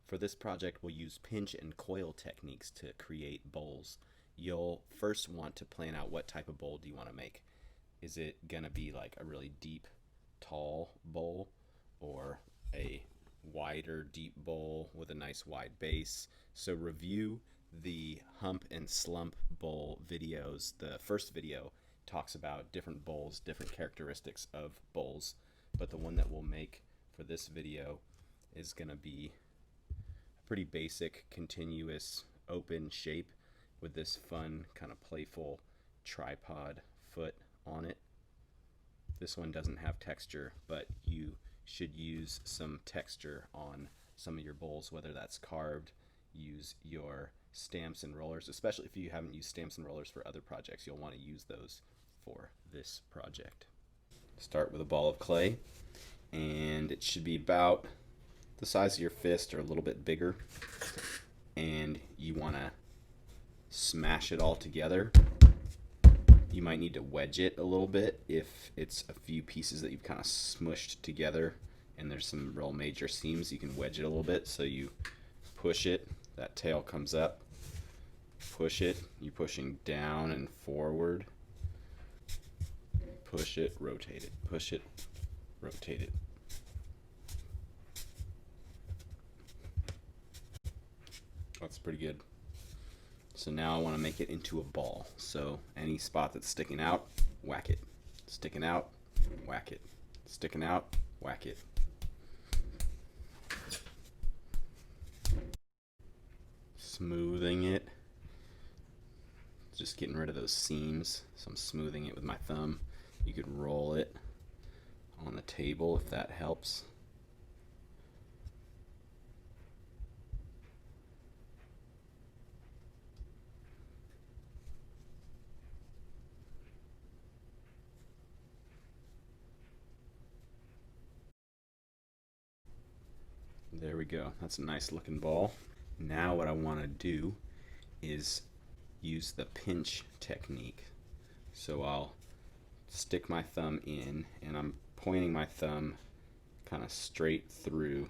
For this project, we'll use pinch and coil techniques to create bowls. You'll first want to plan out what type of bowl do you want to make. Is it gonna be like a really deep, tall bowl, or a wider, deep bowl with a nice wide base? So review the hump and slump bowl videos. The first video talks about different bowls, different characteristics of bowls, but the one that we'll make for this video is gonna be pretty basic, continuous, open shape with this fun, kind of playful tripod foot on it. This one doesn't have texture, but you should use some texture on some of your bowls, whether that's carved. Use your stamps and rollers, especially if you haven't used stamps and rollers for other projects. You'll want to use those for this project. Start with a ball of clay, and it should be about the size of your fist or a little bit bigger, and you want to smash it all together. You might need to wedge it a little bit if it's a few pieces that you've kind of smushed together and there's some real major seams. You can wedge it a little bit, so you push it, that tail comes up, push it, you're pushing down and forward, push it, rotate it, push it, rotate it. That's pretty good. So now I want to make it into a ball. So any spot that's sticking out, whack it. Sticking out, whack it. Sticking out, whack it. Smoothing it. Just getting rid of those seams. So I'm smoothing it with my thumb. You could roll it on the table if that helps. There we go. That's a nice looking ball. Now what I want to do is use the pinch technique. So I'll stick my thumb in, and I'm pointing my thumb kind of straight through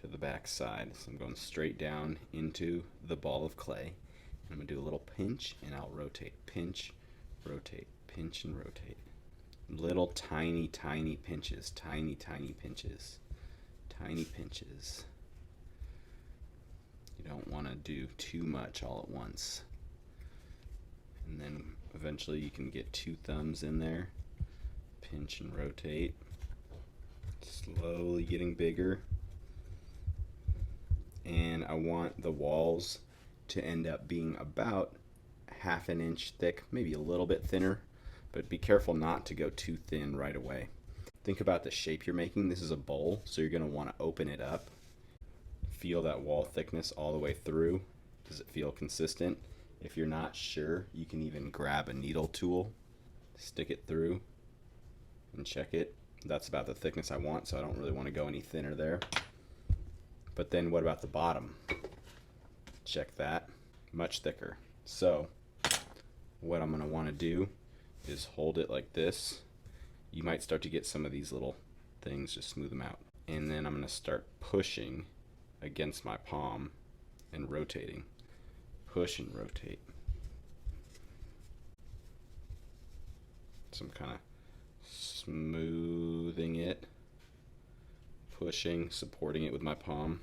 to the back side. So I'm going straight down into the ball of clay. I'm going to do a little pinch, and I'll rotate. Pinch, rotate, pinch, and rotate. Little tiny, tiny pinches. Tiny, tiny pinches. Tiny pinches. You don't want to do too much all at once. And then eventually you can get two thumbs in there. Pinch and rotate. Slowly getting bigger. And I want the walls to end up being about half an inch thick, maybe a little bit thinner, but be careful not to go too thin right away. Think about the shape you're making. This is a bowl, so you're going to want to open it up. Feel that wall thickness all the way through. Does it feel consistent? If you're not sure, you can even grab a needle tool, stick it through, and check it. That's about the thickness I want, so I don't really want to go any thinner there. But then what about the bottom? Check that. Much thicker. So what I'm going to want to do is hold it like this. You might start to get some of these little things, just smooth them out. And then I'm going to start pushing against my palm and rotating. Push and rotate. So I'm kind of smoothing it, pushing, supporting it with my palm.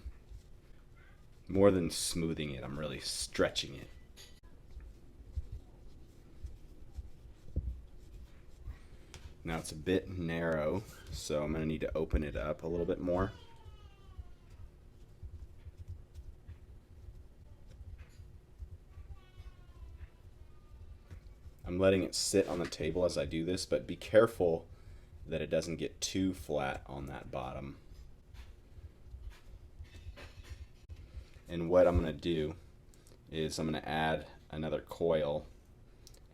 More than smoothing it, I'm really stretching it. Now it's a bit narrow, so I'm going to need to open it up a little bit more. I'm letting it sit on the table as I do this, but be careful that it doesn't get too flat on that bottom. And what I'm going to do is I'm going to add another coil,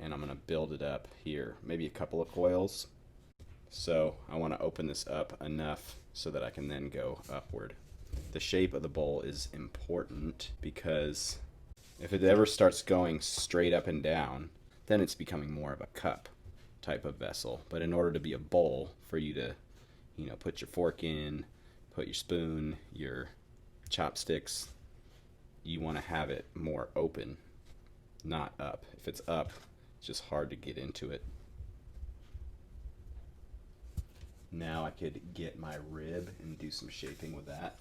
and I'm going to build it up here, maybe a couple of coils. So I want to open this up enough so that I can then go upward. The shape of the bowl is important, because if it ever starts going straight up and down, then it's becoming more of a cup type of vessel. But in order to be a bowl, for you to, put your fork in, put your spoon, your chopsticks, you want to have it more open, not up. If it's up, it's just hard to get into it. Now I could get my rib and do some shaping with that.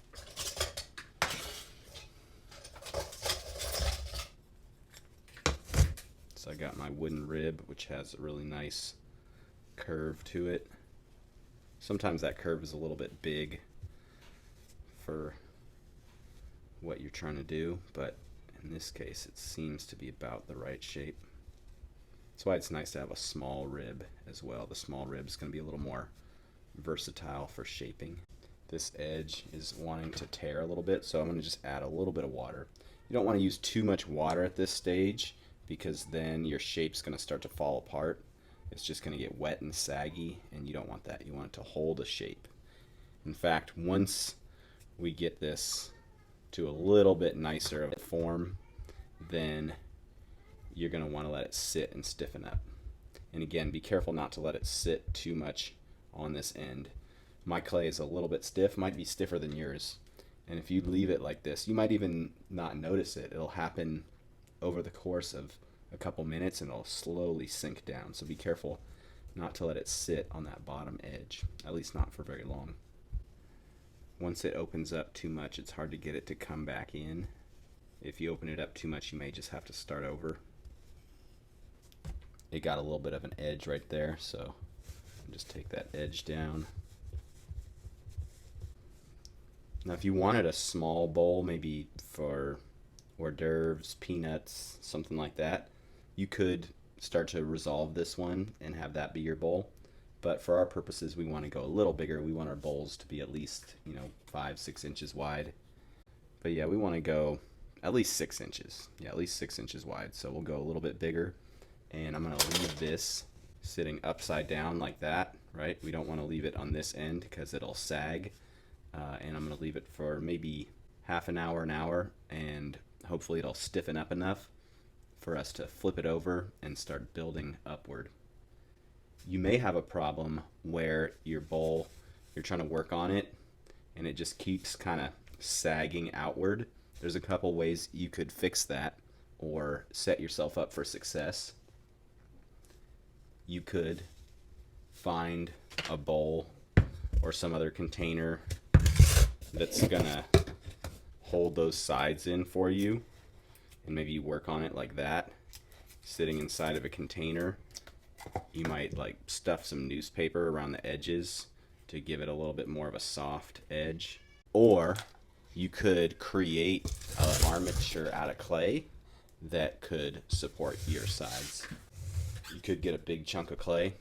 So I got my wooden rib, which has a really nice curve to it. Sometimes that curve is a little bit big for what you're trying to do, but in this case it seems to be about the right shape. That's why it's nice to have a small rib as well. The small rib is going to be a little more versatile for shaping. This edge is wanting to tear a little bit, so I'm going to just add a little bit of water. You don't want to use too much water at this stage, because then your shape's going to start to fall apart. It's just going to get wet and saggy, and you don't want that. You want it to hold a shape. In fact, once we get this to a little bit nicer of a form, then you're going to want to let it sit and stiffen up. And again, be careful not to let it sit too much on this end. My clay is a little bit stiff, might be stiffer than yours. And if you leave it like this, you might even not notice it. It'll happen over the course of a couple minutes and it'll slowly sink down. So be careful not to let it sit on that bottom edge, at least not for very long. Once it opens up too much, it's hard to get it to come back in. If you open it up too much, you may just have to start over. It got a little bit of an edge right there, so just take that edge down. Now if you wanted a small bowl, maybe for hors d'oeuvres, peanuts, something like that, you could start to resolve this one and have that be your bowl. But for our purposes, we want to go a little bigger. We want our bowls to be at least, 5-6 inches wide. But yeah, we want to go at least 6 inches. Yeah, at least 6 inches wide. So we'll go a little bit bigger. And I'm going to leave this sitting upside down like that, right? We don't want to leave it on this end because it'll sag. And I'm going to leave it for maybe half an hour, and hopefully it'll stiffen up enough for us to flip it over and start building upward. You may have a problem where your bowl, you're trying to work on it and it just keeps kind of sagging outward. There's a couple ways you could fix that or set yourself up for success. You could find a bowl or some other container that's gonna hold those sides in for you, and maybe you work on it like that, sitting inside of a container. You might stuff some newspaper around the edges to give it a little bit more of a soft edge. Or you could create an armature out of clay that could support your sides. You could get a big chunk of clay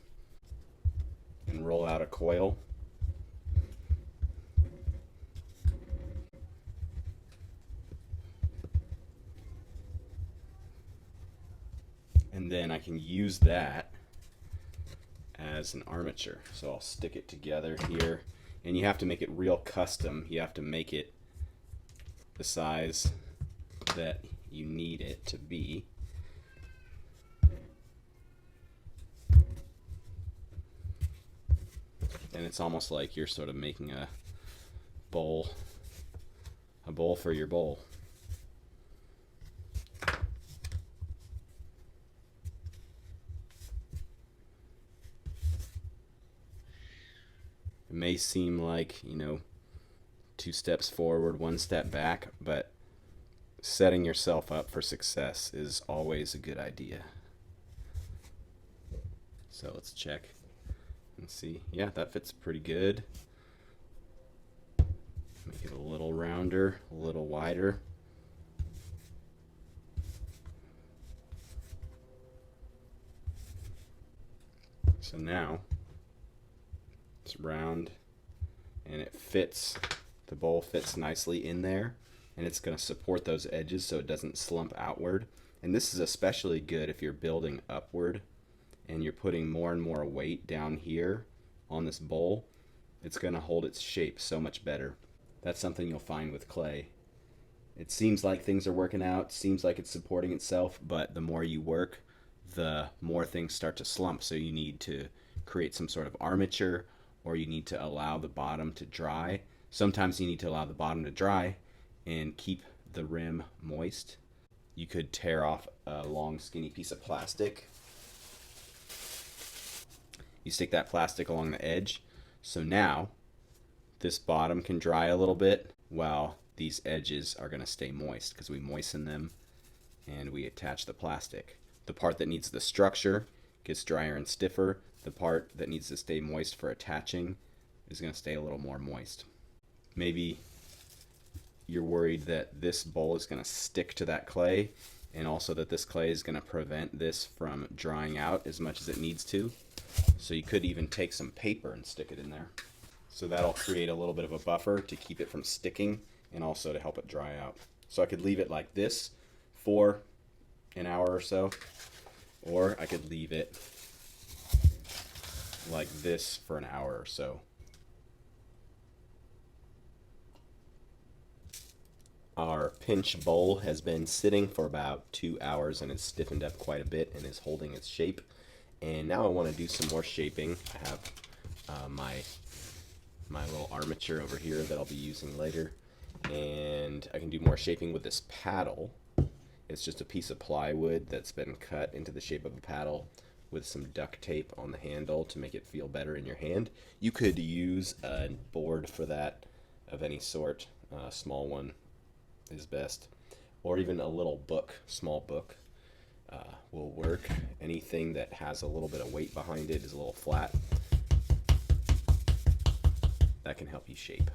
and roll out a coil. And then I can use that as an armature. So I'll stick it together here, and you have to make it real custom. You have to make it the size that you need it to be. And it's almost like you're sort of making a bowl for your bowl. It may seem like, 2 steps forward, 1 step back, but setting yourself up for success is always a good idea. So let's check and see. Yeah, that fits pretty good. Make it a little rounder, a little wider. So now it's round and it fits, the bowl fits nicely in there, and it's going to support those edges so it doesn't slump outward. And this is especially good if you're building upward and you're putting more and more weight down here on this bowl. It's going to hold its shape so much better. That's something you'll find with clay. It seems like things are working out, seems like it's supporting itself, but the more you work, the more things start to slump. So you need to create some sort of armature, or you need to allow the bottom to dry. Sometimes you need to allow the bottom to dry and keep the rim moist. You could tear off a long skinny piece of plastic. You stick that plastic along the edge. So now this bottom can dry a little bit while these edges are going to stay moist because we moisten them and we attach the plastic. The part that needs the structure gets drier and stiffer. The part that needs to stay moist for attaching is going to stay a little more moist. Maybe you're worried that this bowl is going to stick to that clay, and also that this clay is going to prevent this from drying out as much as it needs to. So you could even take some paper and stick it in there. So that'll create a little bit of a buffer to keep it from sticking and also to help it dry out. So I could leave it like this for an hour or so, or I could leave it like this for an hour or so. Our pinch bowl has been sitting for about 2 hours and it's stiffened up quite a bit and is holding its shape. And now I want to do some more shaping. I have my little armature over here that I'll be using later, and I can do more shaping with this paddle. It's just a piece of plywood that's been cut into the shape of a paddle with some duct tape on the handle to make it feel better in your hand. You could use a board for that of any sort. A small one is best, or even a little book, small book will work. Anything that has a little bit of weight behind it, is a little flat, that can help you shape.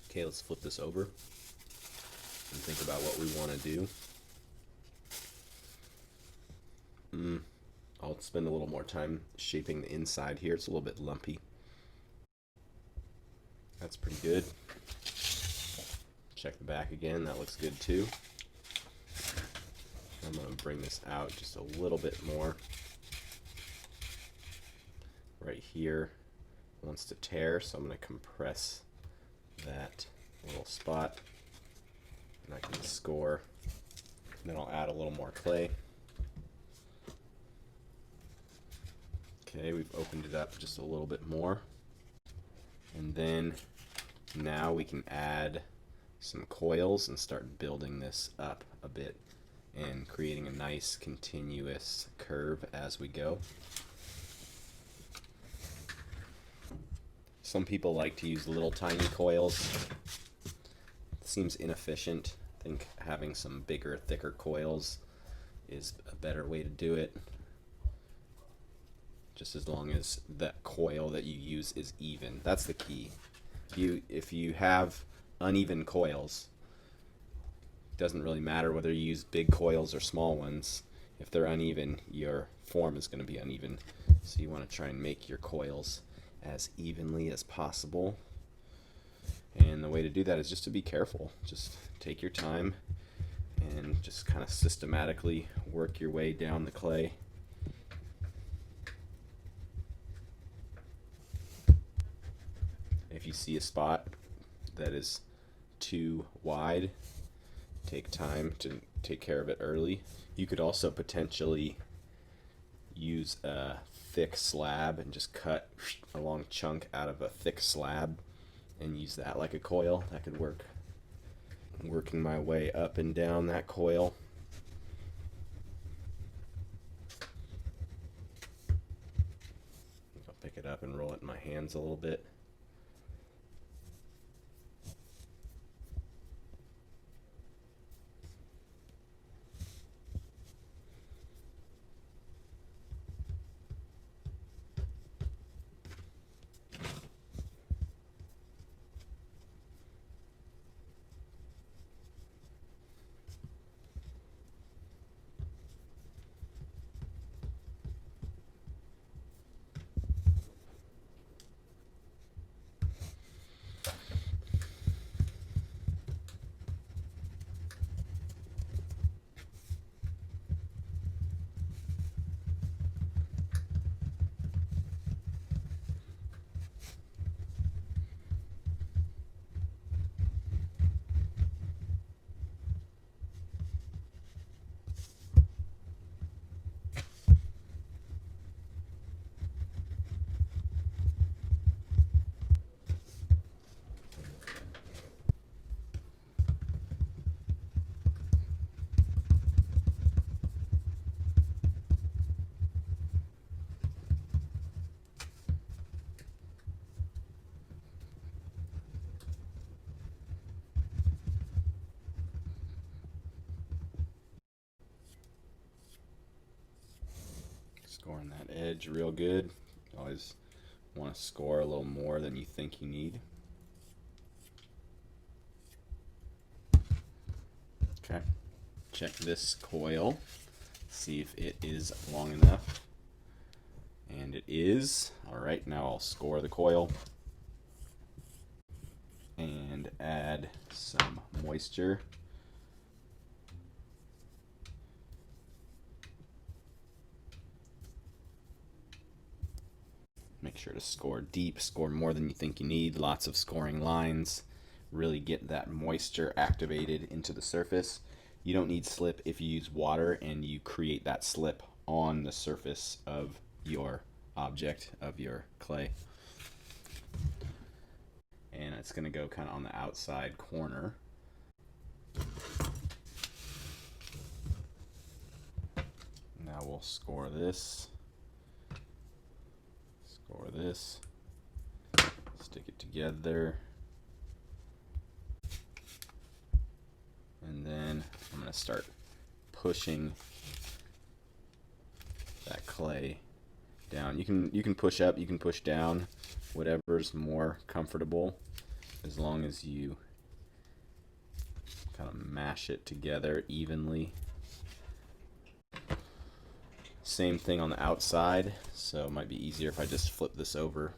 Okay, let's flip this over and think about what we want to do. I'll spend a little more time shaping the inside here. It's a little bit lumpy. That's pretty good. Check the back again. That looks good too. I'm going to bring this out just a little bit more. Right here wants to tear, so I'm going to compress that little spot, and I can score. And then I'll add a little more clay. Okay, we've opened it up just a little bit more, and then now we can add some coils and start building this up a bit and creating a nice continuous curve as we go. Some people like to use little tiny coils. It seems inefficient. I think having some bigger, thicker coils is a better way to do it. Just as long as that coil that you use is even. That's the key. If you have uneven coils, it doesn't really matter whether you use big coils or small ones. If they're uneven, your form is going to be uneven. So you want to try and make your coils as evenly as possible. And the way to do that is just to be careful. Just take your time and just kind of systematically work your way down the clay. If you see a spot that is too wide, take time to take care of it early. You could also potentially use a thick slab and just cut a long chunk out of a thick slab and use that like a coil. That could work. I'm working my way up and down that coil. I'll pick it up and roll it in my hands a little bit. Scoring that edge real good. Always want to score a little more than you think you need. Okay, check this coil, see if it is long enough. And it is. Alright, now I'll score the coil and add some moisture. Make sure to score deep, score more than you think you need, lots of scoring lines. Really get that moisture activated into the surface. You don't need slip if you use water and you create that slip on the surface of your object, of your clay. And it's going to go kind of on the outside corner. Now we'll score this. Score this. Stick it together. And then I'm going to start pushing that clay down. You can push up, you can push down, whatever's more comfortable, as long as you kind of mash it together evenly. Same thing on the outside, so it might be easier if I just flip this over.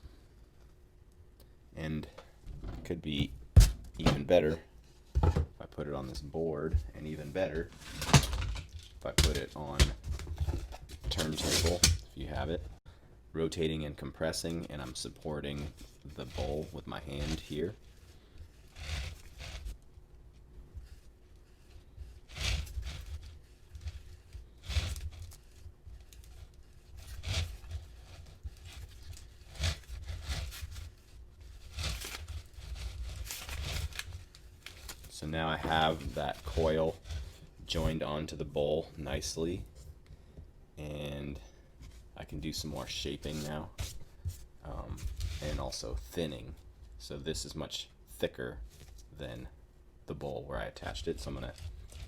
And it could be even better if I put it on this board, and even better if I put it on a turntable, if you have it. Rotating and compressing, and I'm supporting the bowl with my hand here. So now I have that coil joined onto the bowl nicely, and I can do some more shaping now, and also thinning. So this is much thicker than the bowl where I attached it, so I'm going to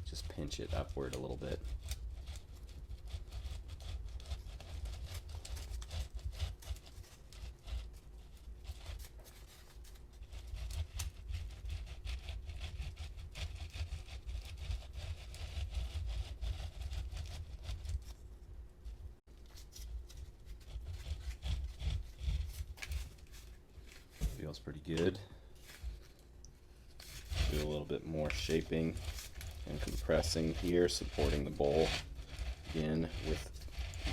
just pinch it upward a little bit. Feels pretty good. Do a little bit more shaping and compressing here, supporting the bowl again with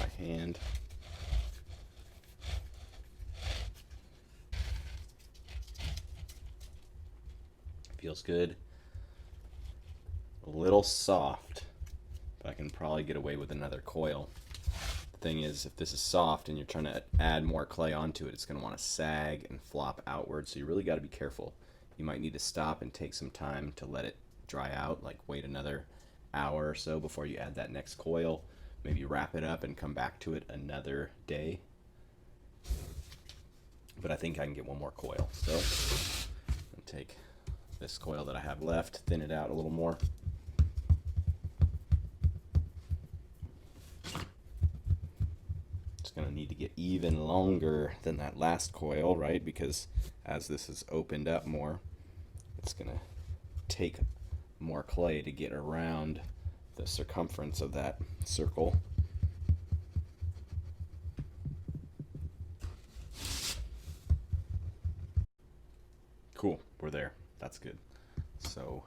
my hand. Feels good. A little soft, but I can probably get away with another coil. Thing is, if this is soft and you're trying to add more clay onto it, it's going to want to sag and flop outward, so you really got to be careful. You might need to stop and take some time to let it dry out, like wait another hour or so before you add that next coil. Maybe wrap it up and come back to it another day. But I think I can get one more coil, so I'll take this coil that I have left, thin it out a little more. Going to need to get even longer than that last coil, right? Because as this is opened up more, it's going to take more clay to get around the circumference of that circle. Cool, we're there. That's good. So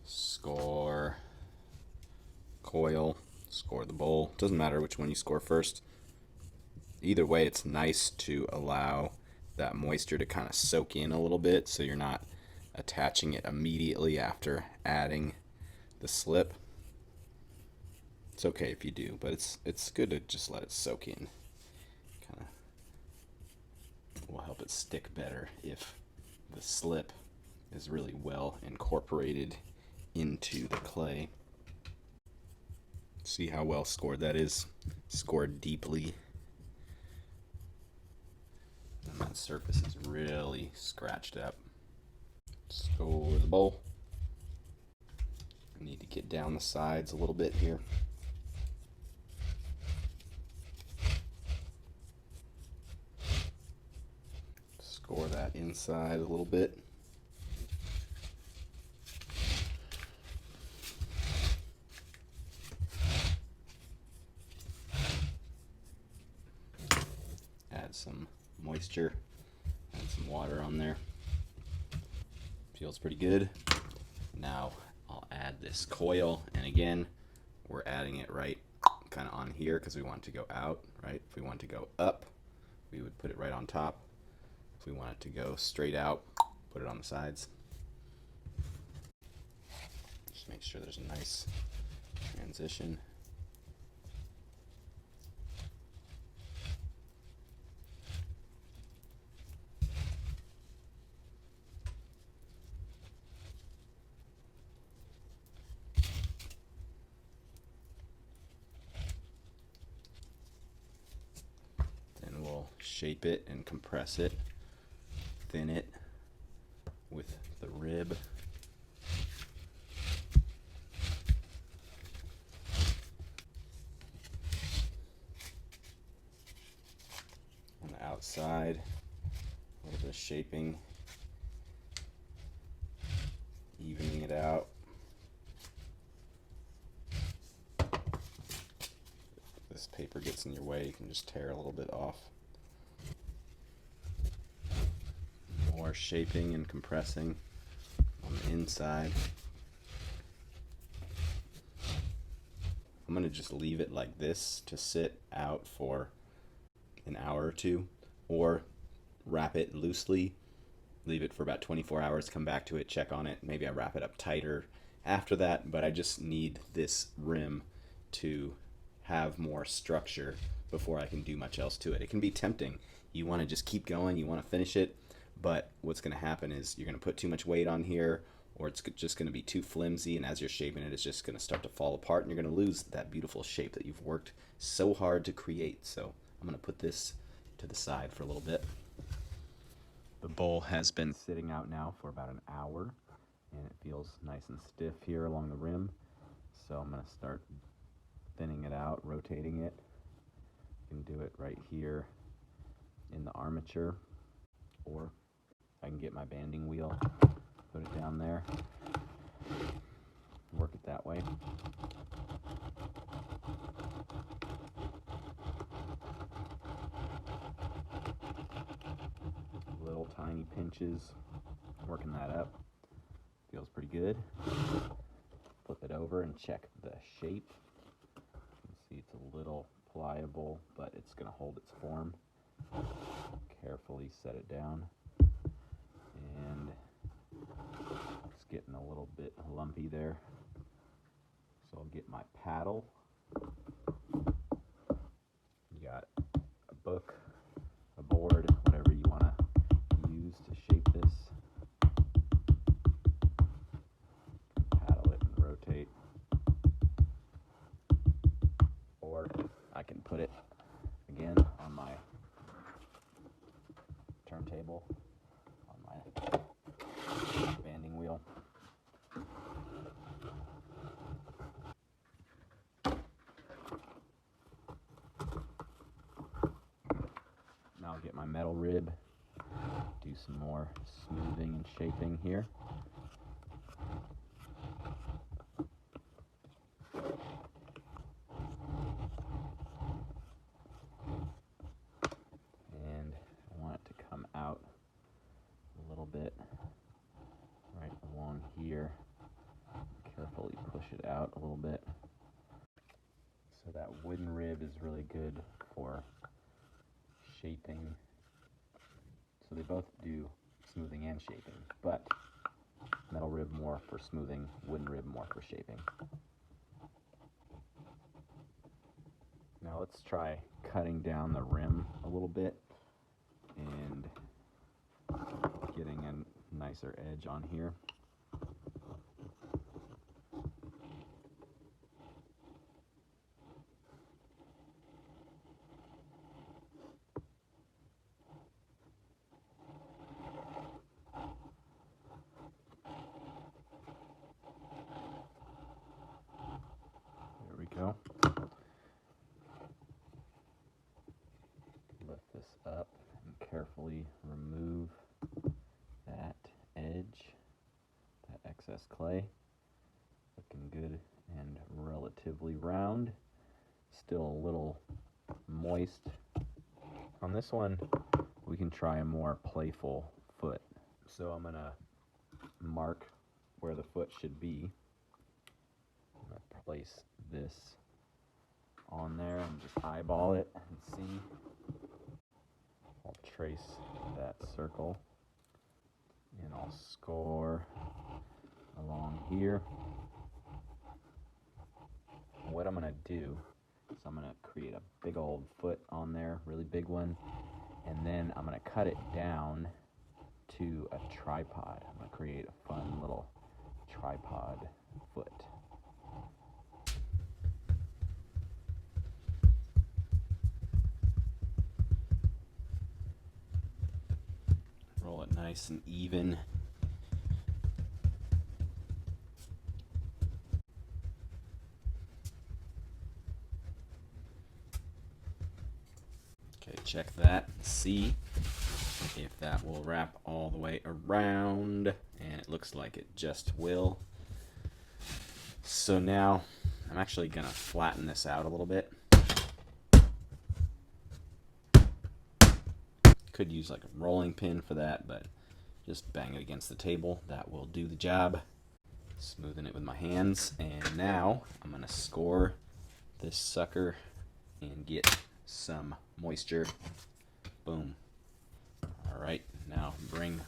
score coil, score the bowl. Doesn't matter which one you score first. Either way, it's nice to allow that moisture to kind of soak in a little bit, so you're not attaching it immediately after adding the slip. It's okay if you do, but it's good to just let it soak in. Kind of will help it stick better if the slip is really well incorporated into the clay. See how well scored that is? Scored deeply. And that surface is really scratched up. Score the bowl. I need to get down the sides a little bit here. core that inside a little bit. Add some moisture, add some water on there. Feels pretty good. Now I'll add this coil, and again, we're adding it right kind of on here because we want it to go out, right? If we want it to go up, we would put it right on top. If we want it to go straight out, put it on the sides. Just make sure there's a nice transition. Then we'll shape it and compress it, thin it with the rib. On the outside, a little bit of shaping, evening it out. If this paper gets in your way, you can just tear a little bit off. More shaping and compressing on the inside. I'm going to just leave it like this to sit out for an hour or two, or wrap it loosely, leave it for about 24 hours, come back to it, check on it. Maybe I wrap it up tighter after that, but I just need this rim to have more structure before I can do much else to it. It can be tempting. You want to just keep going, you want to finish it, but what's going to happen is you're going to put too much weight on here, or it's just going to be too flimsy, and as you're shaping it, it's just going to start to fall apart, and you're going to lose that beautiful shape that you've worked so hard to create. So I'm going to put this to the side for a little bit. The bowl has been sitting out now for about an hour, and it feels nice and stiff here along the rim. So I'm going to start thinning it out, rotating it. You can do it right here in the armature, or I can get my banding wheel, put it down there, work it that way. Little tiny pinches, working that up. Feels pretty good. Flip it over and check the shape. You can see it's a little pliable, but it's going to hold its form. Carefully set it down. And it's getting a little bit lumpy there. So I'll get my paddle. You got a book, a board, whatever you want to use to shape this. Paddle it and rotate. Or I can put it again on my turntable, on my banding wheel. Now I'll get my metal rib, do some more smoothing and shaping here. And I want it to come out a little bit right along here. Carefully push it out a little bit. So that wooden rib is really good for shaping. So they both do smoothing and shaping, but metal rib more for smoothing, wooden rib more for shaping. Now let's try cutting down the rim a little bit and getting a nicer edge on here. There we go. Lift this up and carefully remove edge, that excess clay. Looking good and relatively round. Still a little moist. On this one, we can try a more playful foot. So I'm gonna mark where the foot should be. I'm gonna place this on there and just eyeball it and see. I'll trace that circle and I'll score along here. What I'm gonna do is I'm gonna create a big old foot on there, really big one, and then I'm gonna cut it down to a tripod. I'm gonna create a fun little tripod foot. Roll it nice and even. Okay, check that. See if that will wrap all the way around, and it looks like it just will. So now I'm actually gonna flatten this out a little bit. Could use like a rolling pin for that, but just bang it against the table. That will do the job. Smoothing it with my hands, and now I'm gonna score this sucker and get some moisture. Boom. Alright, now bring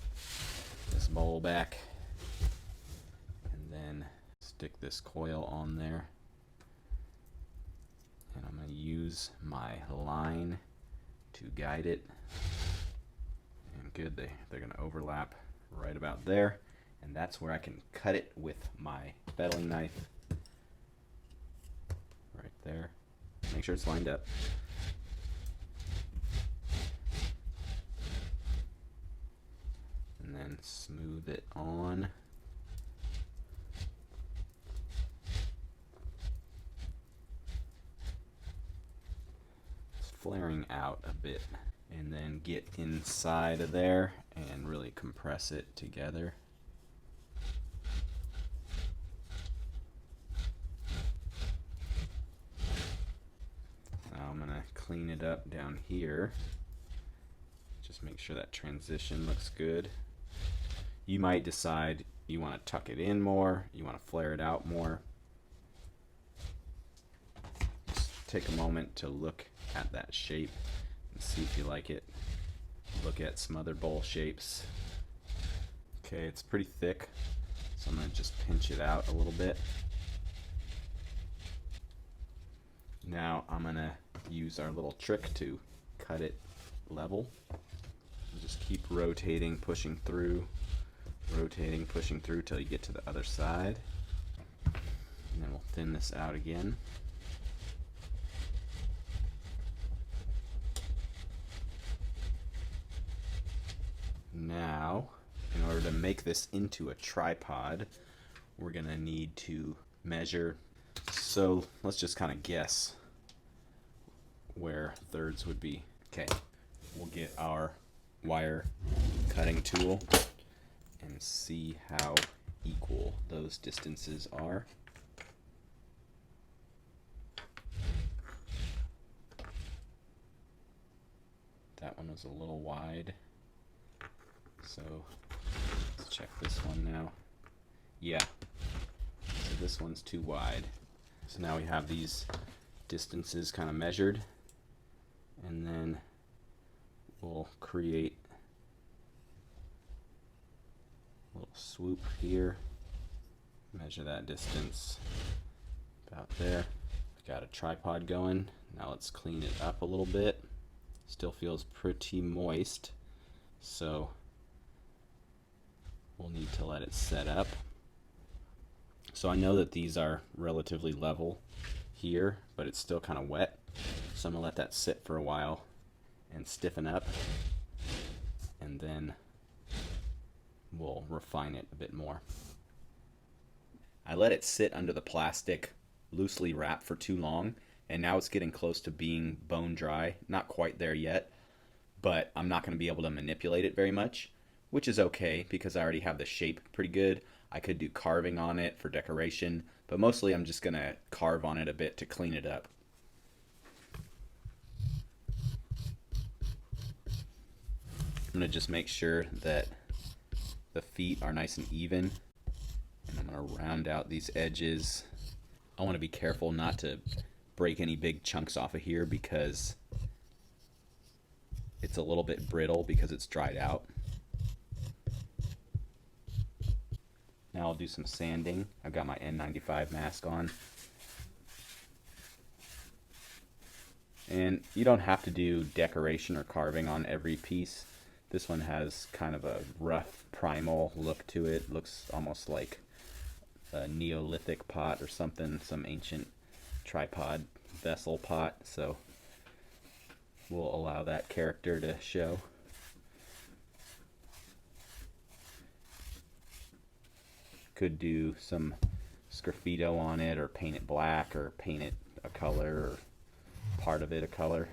this bowl back and then stick this coil on there. And I'm going to use my line to guide it. And good, they're going to overlap right about there. And that's where I can cut it with my fettling knife. Right there. Make sure it's lined up. And then smooth it on. It's flaring out a bit. And then get inside of there and really compress it together. Now I'm gonna clean it up down here. Just make sure that transition looks good. You might decide you want to tuck it in more, you want to flare it out more. Just take a moment to look at that shape and see if you like it. Look at some other bowl shapes. Okay, it's pretty thick, so I'm going to just pinch it out a little bit. Now I'm going to use our little trick to cut it level. Just keep rotating, pushing through till you get to the other side. And then we'll thin this out again. Now, in order to make this into a tripod, we're going to need to measure. So let's just kind of guess where thirds would be. Okay, we'll get our wire cutting tool and see how equal those distances are. That one was a little wide, so let's check this one now. Yeah, so this one's too wide. So now we have these distances kind of measured, and then we'll create a little swoop here, measure that distance about there. Got a tripod going. Now let's clean it up a little bit. Still feels pretty moist, so we'll need to let it set up. So I know that these are relatively level here, but it's still kind of wet, so I'm gonna let that sit for a while and stiffen up, and then we'll refine it a bit more. I let it sit under the plastic loosely wrapped for too long, and now it's getting close to being bone dry. Not quite there yet, but I'm not going to be able to manipulate it very much. which is okay because I already have the shape pretty good. I could do carving on it for decoration, but mostly I'm just going to carve on it a bit to clean it up. I'm going to just make sure that the feet are nice and even, and I'm going to round out these edges. I want to be careful not to break any big chunks off of here because it's a little bit brittle because it's dried out. Now I'll do some sanding. I've got my N95 mask on. And you don't have to do decoration or carving on every piece. This one has kind of a rough primal look to it. Looks almost like a Neolithic pot or something, some ancient tripod vessel pot. So we'll allow that character to show. Could do some sgraffito on it, or paint it black, or paint it a color, or part of it a color.